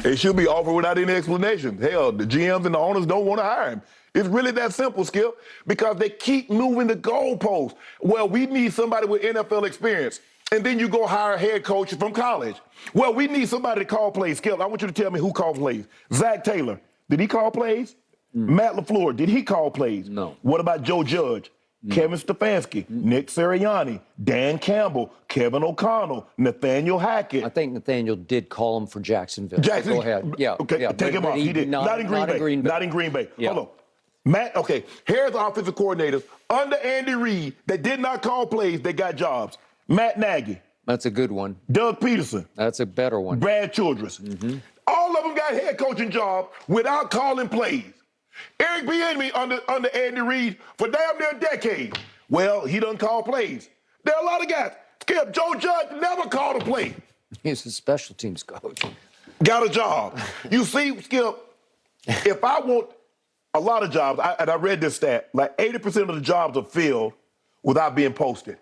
It should be offered without any explanation. Hell, the GMs and the owners don't want to hire him. It's really that simple, Skip, because they keep moving the goalposts. Well, we need somebody with NFL experience. And then you go hire a head coach from college. Well, we need somebody to call plays. Skip, I want you to tell me who called plays. Zach Taylor, did he call plays? Matt LaFleur, did he call plays? No. What about Joe Judge? Kevin Stefanski, Nick Sirianni, Dan Campbell, Kevin O'Connell, Nathaniel Hackett. I think Nathaniel did call him for Jacksonville. Go ahead. Yeah. Okay, yeah. take him off. He did. Not in Green Bay. Not in Green Bay. Yeah. Hold on. Matt, okay, here's the offensive coordinators under Andy Reid that did not call plays, they got jobs. Matt Nagy. That's a good one. Doug Peterson. That's a better one. Brad Childress. All of them got head coaching jobs without calling plays. Eric Bieniemy under Andy Reid for damn near a decade. Well, he doesn't call plays. There are a lot of guys. Skip, Joe Judge never called a play. He's a special teams coach. Got a job. You see, Skip, if I want a lot of jobs, and I read this stat, like 80% of the jobs are filled without being posted.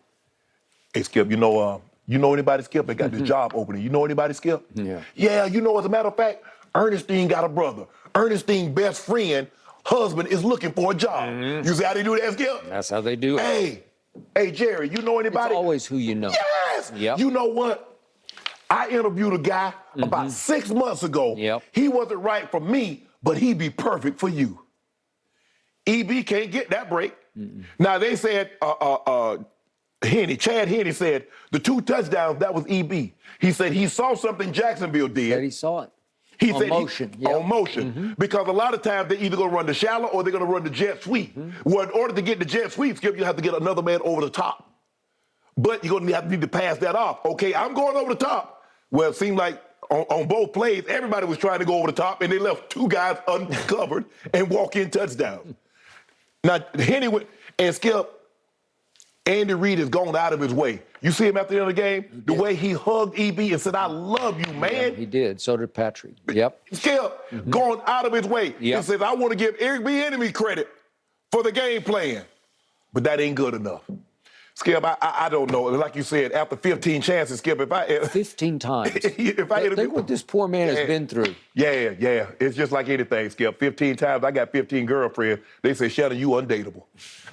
Hey, Skip, you know anybody, Skip, that got this job opening? You know anybody, Skip? Yeah. Yeah, you know, as a matter of fact, Ernestine got a brother. Ernestine's best friend, husband, is looking for a job. You see how they do that, Skip? That's how they do it. Hey, Jerry, you know anybody? It's always who you know. Yes! Yep. You know what? I interviewed a guy about 6 months ago. Yep. He wasn't right for me, but he'd be perfect for you. EB can't get that break. Now, they said, Chad Henne said, the 2 touchdowns, that was EB. He said he saw something Jacksonville did. Said he saw it. He on said motion. On motion. Because a lot of times they're either going to run the shallow or they're going to run the jet sweep. Well, in order to get the jet sweep, Skip, you have to get another man over the top. But you're going to need to pass that off. Okay, I'm going over the top. Well, it seemed like on both plays, everybody was trying to go over the top, and they left 2 guys uncovered and walk-in touchdowns. Now, Henne and Skip, Andy Reid has gone out of his way. You see him after the end of the game? The way he hugged EB and said, I love you, man. Yeah, he did. So did Patrick. Yep. Skip, going out of his way. Yep. And says, I want to give Eric Bieniemy credit for the game plan. But that ain't good enough. Skip, I don't know. Like you said, after 15 chances, Skip, 15 times. Think what this poor man has been through. Yeah. It's just like anything, Skip. 15 times, I got 15 girlfriends. They say, Shannon, you undateable.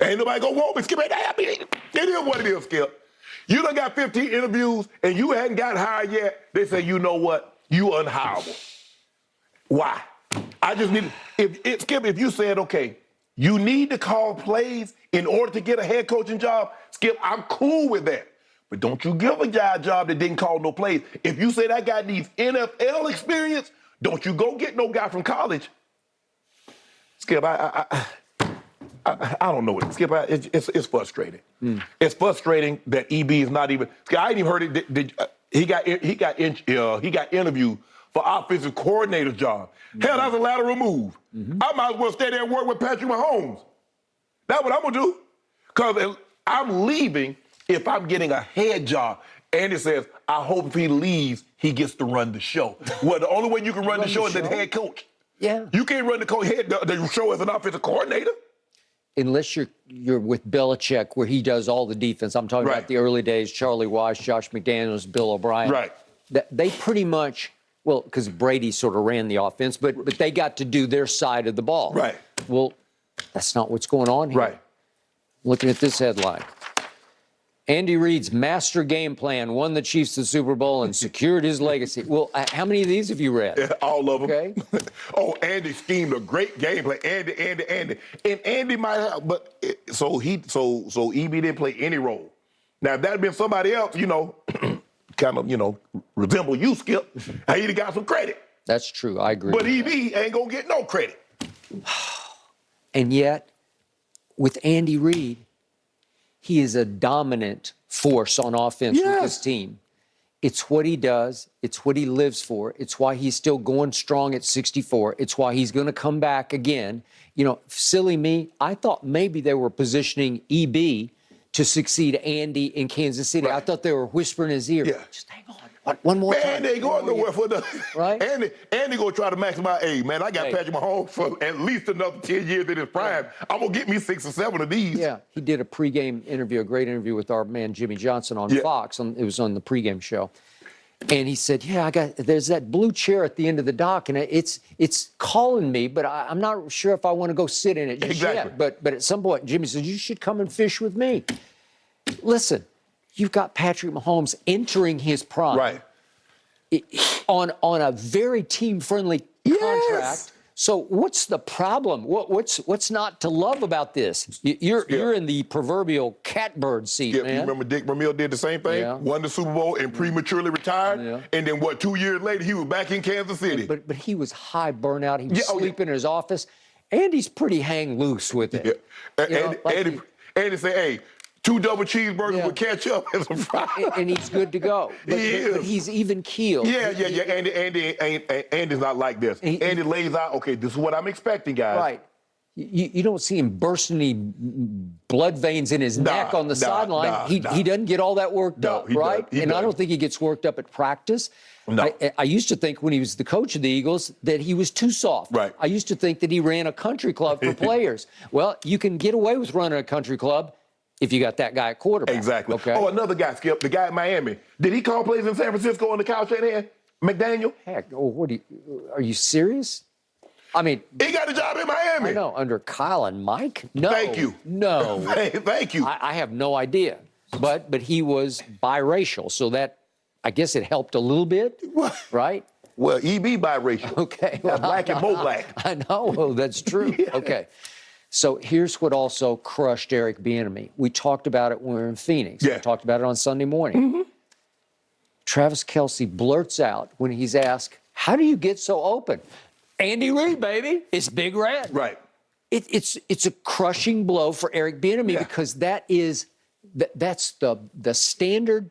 Ain't nobody gonna want me, Skip. It is what it is, Skip. You done got 15 interviews and you hadn't gotten hired yet. They say, you know what? You unhireable. Why? I just need, Skip, if you said, okay, you need to call plays in order to get a head coaching job, Skip, I'm cool with that. But don't you give a guy a job that didn't call no plays. If you say that guy needs NFL experience, don't you go get no guy from college. Skip, I don't know it. Skip, it's frustrating. It's frustrating that EB is not even. Skip, I ain't even heard it. He got interviewed for offensive coordinator job. Hell, that's a lateral move. I might as well stay there and work with Patrick Mahomes. That's what I'm gonna do. Because I'm leaving if I'm getting a head job. Andy says, I hope if he leaves, he gets to run the show. Well, the only way you can run the show is as head coach. Yeah. You can't run the show as an offensive coordinator. Unless you're with Belichick, where he does all the defense. I'm talking about the early days, Charlie Weiss, Josh McDaniels, Bill O'Brien. Right. They pretty much, well, because Brady sort of ran the offense, but they got to do their side of the ball. Right. Well, that's not what's going on here. Right. Looking at this headline. Andy Reid's master game plan won the Chiefs the Super Bowl and secured his legacy. Well, how many of these have you read? All of them. Okay. Oh, Andy schemed a great game plan. Andy. And Andy might have, but so EB didn't play any role. Now, if that had been somebody else, kind of, resemble you, Skip, he'd have got some credit. That's true. I agree. But EB ain't gonna get no credit. And yet, with Andy Reid, he is a dominant force on offense with his team. It's what he does. It's what he lives for. It's why he's still going strong at 64. It's why he's going to come back again. Silly me, I thought maybe they were positioning EB to succeed Andy in Kansas City. Right. I thought they were whispering in his ear. Yeah. Just hang on. One more time. Andy ain't going nowhere for the right. Andy gonna try to maximize. Hey, man, I got Patrick Mahomes for at least another 10 years in his prime. I'm gonna get me 6 or 7 of these. Yeah, he did a pregame interview, a great interview with our man Jimmy Johnson on Fox. It was on the pregame show. And he said, yeah, there's that blue chair at the end of the dock, and it's calling me, but I'm not sure if I want to go sit in it just yet. But at some point, Jimmy said, you should come and fish with me. Listen, you've got Patrick Mahomes entering his prime. Right. On a very team-friendly contract. So what's the problem? What's not to love about this? You're in the proverbial catbird seat, man. You remember Dick Vermeil did the same thing? Won the Super Bowl and prematurely retired. And then 2 years later, he was back in Kansas City. But he was high burnout. He was sleeping in his office. Andy's pretty hang loose with it. Andy said, hey, 2 double cheeseburgers with ketchup and some fries. And he's good to go. But he's even keeled. Andy's not like this. Andy lays out, okay, this is what I'm expecting, guys. Right. You don't see him bursting any blood veins in his neck on the sideline. He doesn't get all that worked up, right? And I don't think he gets worked up at practice. No. I used to think when he was the coach of the Eagles that he was too soft. Right. I used to think that he ran a country club for players. Well, you can get away with running a country club if you got that guy at quarterback. Exactly. Okay. Oh, another guy, Skip, the guy at Miami. Did he call plays in San Francisco on the couch in here? McDaniel? Heck, are you serious? I mean, he got a job in Miami. I know, under Kyle and Mike? No. Thank you. No. Thank you. I have no idea. But he was biracial, so that, I guess it helped a little bit, right? Well, EB biracial. Okay. Black and more black. I know. Well, that's true. Okay. So here's what also crushed Eric Bieniemy. We talked about it when we were in Phoenix. We talked about it on Sunday morning. Travis Kelce blurts out when he's asked, how do you get so open? Andy Reid, baby. It's Big Red. Right. It's a crushing blow for Eric Bieniemy because that's the standard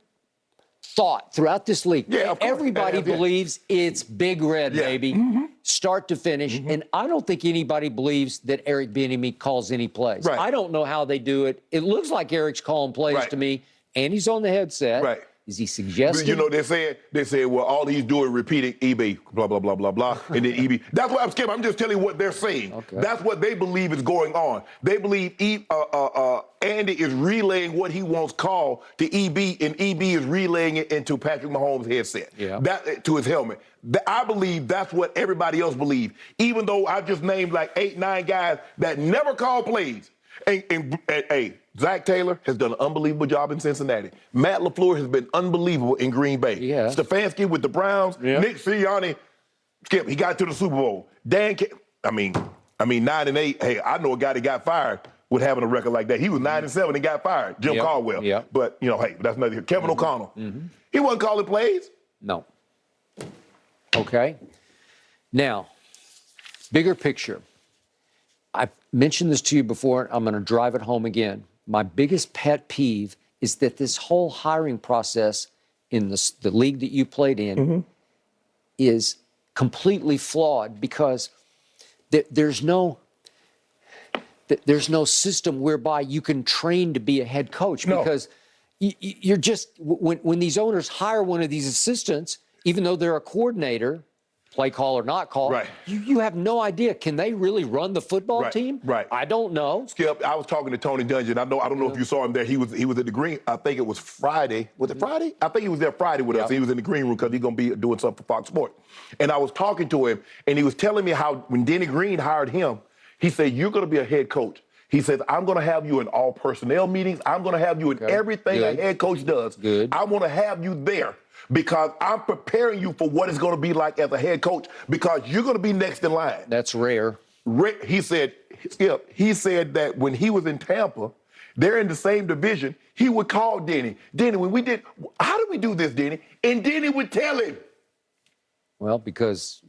thought throughout this league. Everybody believes it's Big Red, baby, start to finish. And I don't think anybody believes that Eric Bieniemy calls any plays. Right. I don't know how they do it. It looks like Eric's calling plays to me, and he's on the headset. Right. Is he suggesting? You know, they said, well, all he's doing repeating EB, blah, blah, blah, blah, blah, and then EB. That's what I'm skipping. I'm just telling you what they're saying. Okay. That's what they believe is going on. They believe Andy is relaying what he wants called to EB, and EB is relaying it into Patrick Mahomes' headset, to his helmet. I believe that's what everybody else believes, even though I just named like 8, 9 guys that never call plays. And Zach Taylor has done an unbelievable job in Cincinnati. Matt LaFleur has been unbelievable in Green Bay. Stefanski with the Browns. Nick Sirianni, Skip, he got to the Super Bowl. I mean 9-8. Hey, I know a guy that got fired with having a record like that. He was 9-7 and got fired. Jim Caldwell. But, hey, that's nothing. Kevin O'Connell. He wasn't calling plays. No. Okay. Now, bigger picture. I've mentioned this to you before. I'm going to drive it home again. My biggest pet peeve is that this whole hiring process in the league that you played in is completely flawed because there's no system whereby you can train to be a head coach because you're just when these owners hire one of these assistants, even though they're a coordinator, play call or not call, you have no idea. Can they really run the football team? I don't know. Skip, I was talking to Tony Dungy. I don't know if you saw him there. He was at the green. I think it was Friday. Was it Friday? I think he was there Friday with us. He was in the green room because he's going to be doing something for Fox Sports. And I was talking to him, and he was telling me how when Denny Green hired him, he said, you're going to be a head coach. He says, I'm going to have you in all personnel meetings. I'm going to have you in everything a head coach does. I want to have you there. Because I'm preparing you for what it's going to be like as a head coach because you're going to be next in line. That's rare. He said, Skip, he said that when he was in Tampa, they're in the same division, he would call Denny. Denny, how did we do this, Denny? And Denny would tell him. Well, because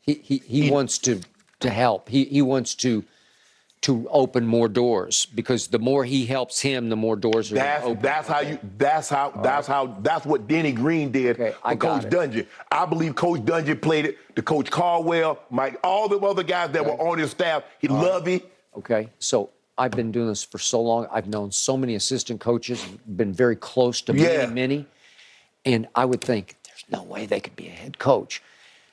he wants to help. He wants to open more doors because the more he helps him, the more doors are going to open. That's what Denny Green did for Coach Dungy. I believe Coach Dungy played it to Coach Caldwell, Mike, all the other guys that were on his staff. He loved it. Okay, so I've been doing this for so long. I've known so many assistant coaches, been very close to many. And I would think there's no way they could be a head coach.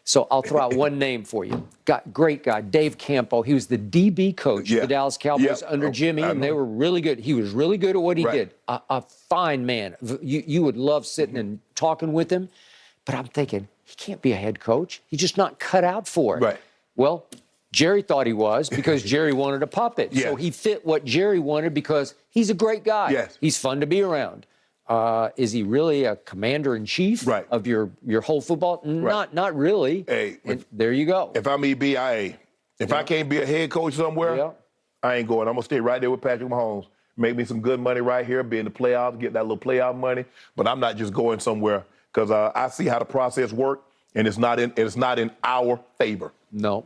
So I'll throw out one name for you. Great guy, Dave Campo. He was the DB coach for the Dallas Cowboys under Jimmy, and they were really good. He was really good at what he did. A fine man. You would love sitting and talking with him. But I'm thinking, he can't be a head coach. He's just not cut out for it. Right. Well, Jerry thought he was because Jerry wanted a puppet. Yeah. So he fit what Jerry wanted because he's a great guy. Yes. He's fun to be around. Is he really a commander-in-chief Right. of your whole football? Not really. Hey, And there you go. If I'm EBIA, if I can't be a head coach somewhere, Yeah. I ain't going. I'm going to stay right there with Patrick Mahomes. Make me some good money right here, be in the playoffs, get that little playoff money. But I'm not just going somewhere because I see how the process works, and it's not in our favor. No.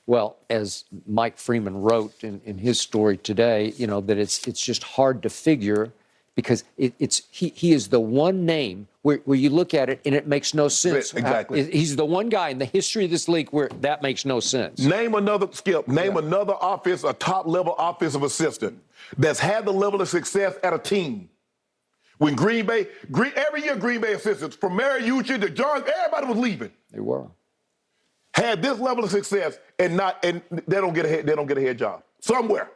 Well, as Mike Freeman wrote in his story today, that it's just hard to figure because he is the one name where you look at it and it makes no sense. Exactly. He's the one guy in the history of this league where that makes no sense. Name another another a top-level offensive assistant that's had the level of success at a team. When every year Green Bay assistants, from Mariucci to John, everybody was leaving. They were. Had this level of success and they don't get a head job somewhere.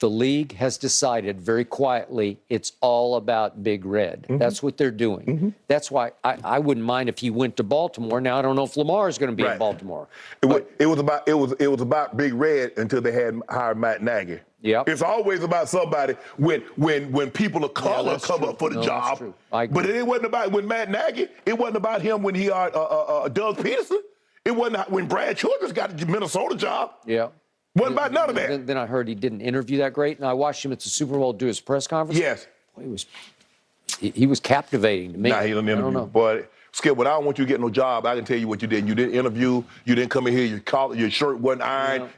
The league has decided very quietly it's all about Big Red. That's what they're doing. That's why I wouldn't mind if he went to Baltimore. Now I don't know if Lamar is going to be in Baltimore. It was about Big Red until they had hired Matt Nagy. Yep. It's always about somebody when people of color come up for the job. True. But it wasn't about when Matt Nagy. It wasn't about him when he hired Doug Peterson. It wasn't when Brad Childress got the Minnesota job. Yeah. Wasn't about none of that. Then I heard he didn't interview that great, and I watched him at the Super Bowl do his press conference. Yes. Boy, he was captivating to me. Nah, he didn't interview. I don't know. But Skip, when I don't want you to get no job, I can tell you what you did. You didn't interview. You didn't come in here. Your shirt wasn't ironed.